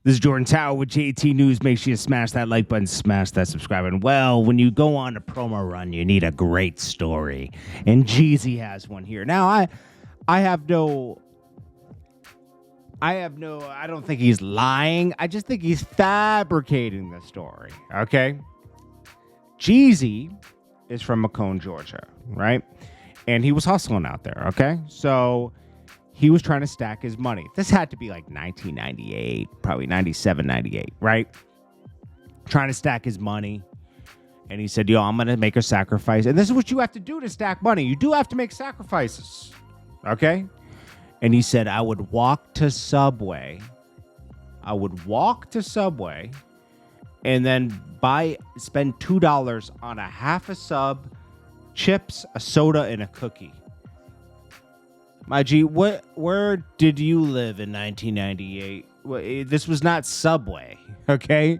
This is Jordan Tower with JT News. Make sure you smash that like button, smash that subscribe button. Well, when you go on a promo run, you need a great story. And Jeezy has one here. Now, I don't think he's lying. I just think he's fabricating the story, okay? Jeezy is from Macomb, Georgia, right? And he was hustling out there, okay? So he was trying to stack his money. This had to be like 1998, probably 97, 98, right? Trying to stack his money. And he said, yo, I'm going to make a sacrifice. And this is what you have to do to stack money. You do have to make sacrifices, okay? And he said, I would walk to Subway. And then spend $2 on a half a sub, chips, a soda, and a cookie. My G, where did you live in 1998? This was not Subway, okay?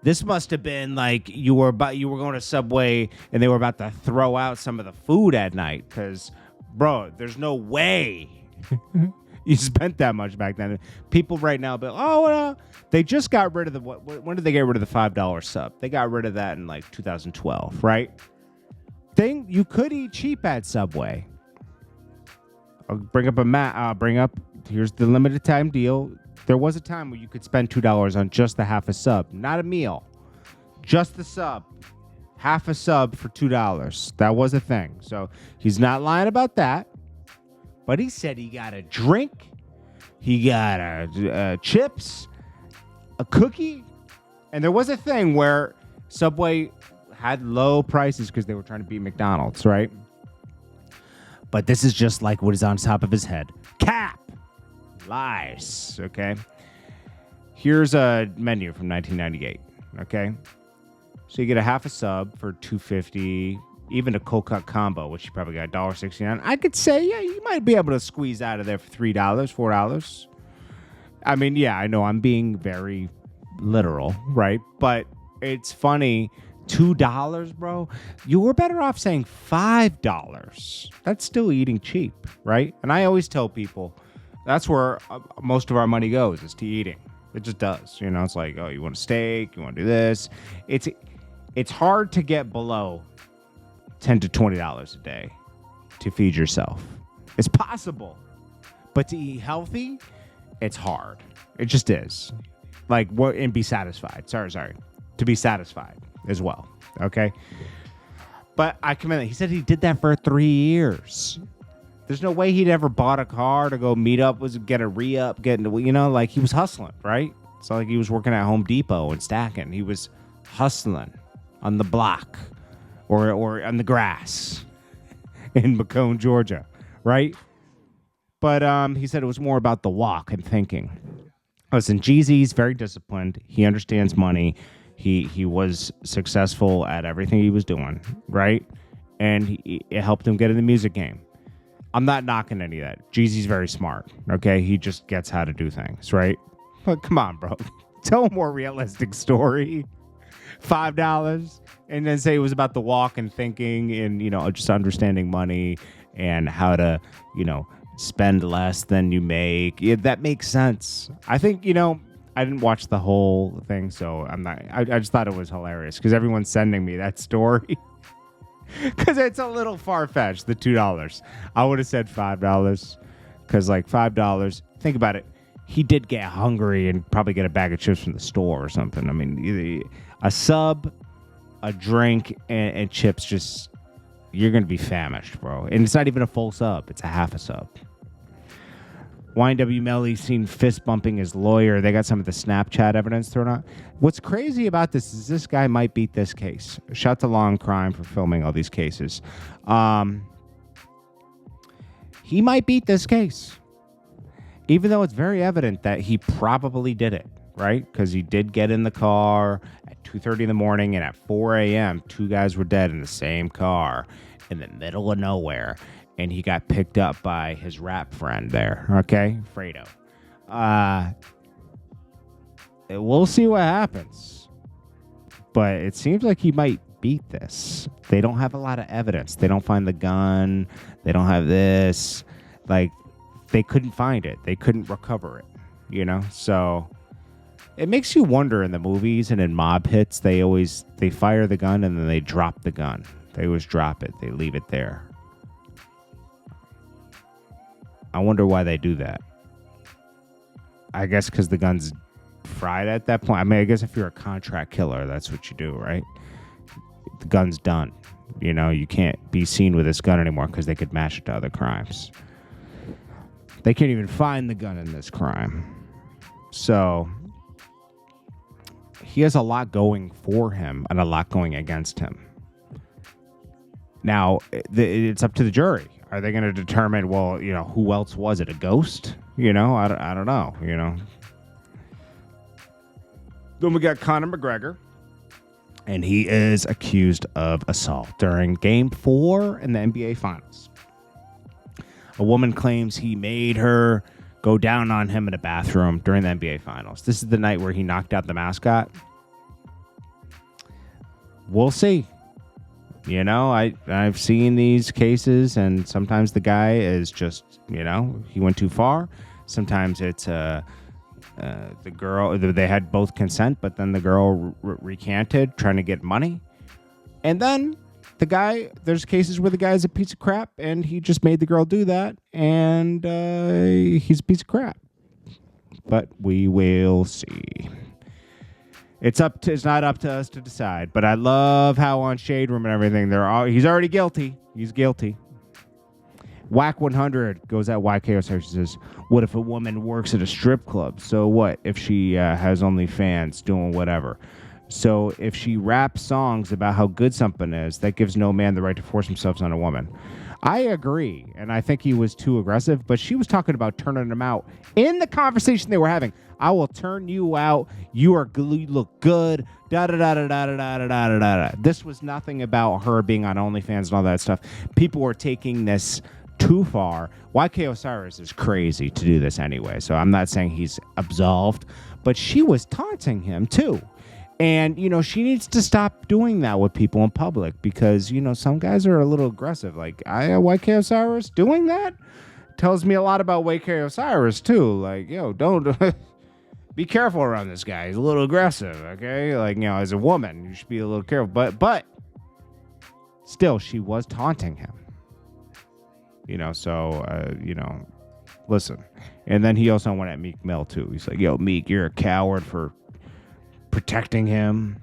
This must have been like you were going to Subway and they were about to throw out some of the food at night. Because, bro, there's no way you spent that much back then. People right now, they just got rid of when did they get rid of the $5 sub? They got rid of that in like 2012, right? You could eat cheap at Subway. I'll bring up here's the limited time deal. There was a time where you could spend $2 on just the half a sub, not a meal, just the sub, half a sub for $2. That was a thing. So he's not lying about that. But he said he got a drink, he got a chips, a cookie, and there was a thing where Subway had low prices because they were trying to beat McDonald's, right? But this is just like what is on top of his head. Cap! Lies, okay? Here's a menu from 1998, okay? So you get a half a sub for $2.50, even a cold cut combo, which you probably got $1.69. I could say, yeah, you might be able to squeeze out of there for $3, $4. I mean, yeah, I know I'm being very literal, right? But it's funny. $2, bro. You were better off saying $5. That's still eating cheap, right? And I always tell people that's where most of our money goes, is to eating. It just does. You know, it's like, oh, you want a steak, you want to do this. It's hard to get below $10 to $20 a day to feed yourself. It's possible, but to eat healthy, it's hard. It just is. Like, what? And be satisfied. Sorry. To be satisfied as well. Okay. But I commend that. He said he did that for 3 years. There's no way he'd ever bought a car to go meet up, get a re-up, like he was hustling, right? It's not like he was working at Home Depot and stacking. He was hustling on the block or on the grass in Macomb, Georgia, right? But he said it was more about the walk and thinking. Listen, Jeezy's very disciplined. He understands money. He was successful at everything he was doing, right? And it helped him get in the music game. I'm not knocking any of that. Jeezy's very smart, okay? He just gets how to do things, right? But come on, bro. Tell a more realistic story. $5, and then say it was about the walk and thinking and, just understanding money and how to, spend less than you make. Yeah, that makes sense. I think, I didn't watch the whole thing, so I just thought it was hilarious because everyone's sending me that story. Because it's a little far-fetched, the $2. I would have said $5 because, like, $5, think about it. He did get hungry and probably get a bag of chips from the store or something. I mean, a sub, a drink, and chips, just, you're going to be famished, bro. And it's not even a full sub. It's a half a sub. YNW Melly seen fist bumping his lawyer. They got some of the Snapchat evidence thrown out. What's crazy about this is this guy might beat this case. Shout to Law and Crime for filming all these cases. He might beat this case. Even though it's very evident that he probably did it, right? Because he did get in the car at 2:30 in the morning, and at 4 a.m., 2 guys were dead in the same car in the middle of nowhere. And he got picked up by his rap friend there, okay? Fredo. We'll see what happens. But it seems like he might beat this. They don't have a lot of evidence. They don't find the gun. They don't have this. Like, they couldn't find it. They couldn't recover it, So It makes you wonder in the movies and in mob hits, they fire the gun and then they drop the gun. They always drop it. They leave it there. I wonder why they do that. I guess because the gun's fried at that point. I mean, I guess if you're a contract killer, that's what you do, right? The gun's done. You know, you can't be seen with this gun anymore because they could match it to other crimes. They can't even find the gun in this crime. So he has a lot going for him and a lot going against him. Now, it's up to the jury. Are they going to determine, well, you know, who else was it? A ghost? You know, I don't know, you know. Then we got Conor McGregor, and he is accused of assault during Game 4 in the NBA Finals. A woman claims he made her go down on him in a bathroom during the NBA Finals. This is the night where he knocked out the mascot. We'll see. You know, I've seen these cases, and sometimes the guy is just, you know, he went too far. Sometimes it's the girl, they had both consent, but then the girl recanted trying to get money. And then the guy, there's cases where the guy's a piece of crap and he just made the girl do that, and he's a piece of crap. But we will see. It's not up to us to decide. But I love how on Shade Room and everything, he's already guilty. He's guilty. Wack 100 goes at YK Osiris and says, what if a woman works at a strip club? So what if she has OnlyFans doing whatever? So if she raps songs about how good something is, that gives no man the right to force himself on a woman. I agree, and I think he was too aggressive, but she was talking about turning him out in the conversation they were having. I will turn you out. You look good. Da da da da da da da da da da. This was nothing about her being on OnlyFans and all that stuff. People were taking this too far. YK Osiris is crazy to do this anyway, so I'm not saying he's absolved, but she was taunting him too. And, you know, she needs to stop doing that with people in public because, you know, some guys are a little aggressive. Like, YK Osiris doing that tells me a lot about YK Osiris, too. Like, yo, don't be careful around this guy. He's a little aggressive, okay? Like, you know, as a woman, you should be a little careful. But still, she was taunting him. You know, so, you know, listen. And then he also went at Meek Mill, too. He's like, yo, Meek, you're a coward for protecting him.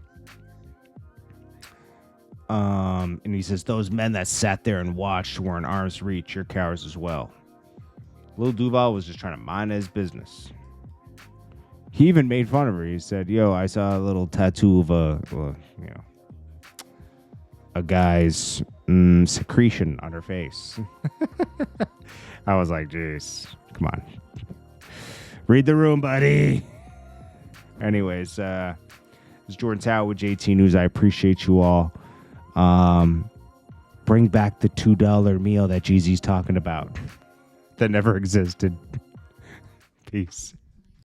And he says, those men that sat there and watched were in arm's reach. You're cowards as well. Lil Duval was just trying to mind his business. He even made fun of her. He said, yo, I saw a little tattoo of a guy's secretion on her face. I was like, jeez, come on. Read the room, buddy. Anyways, it's JordanTower with JT News. I appreciate you all. Bring back the $2 meal that Jeezy's talking about that never existed. Peace.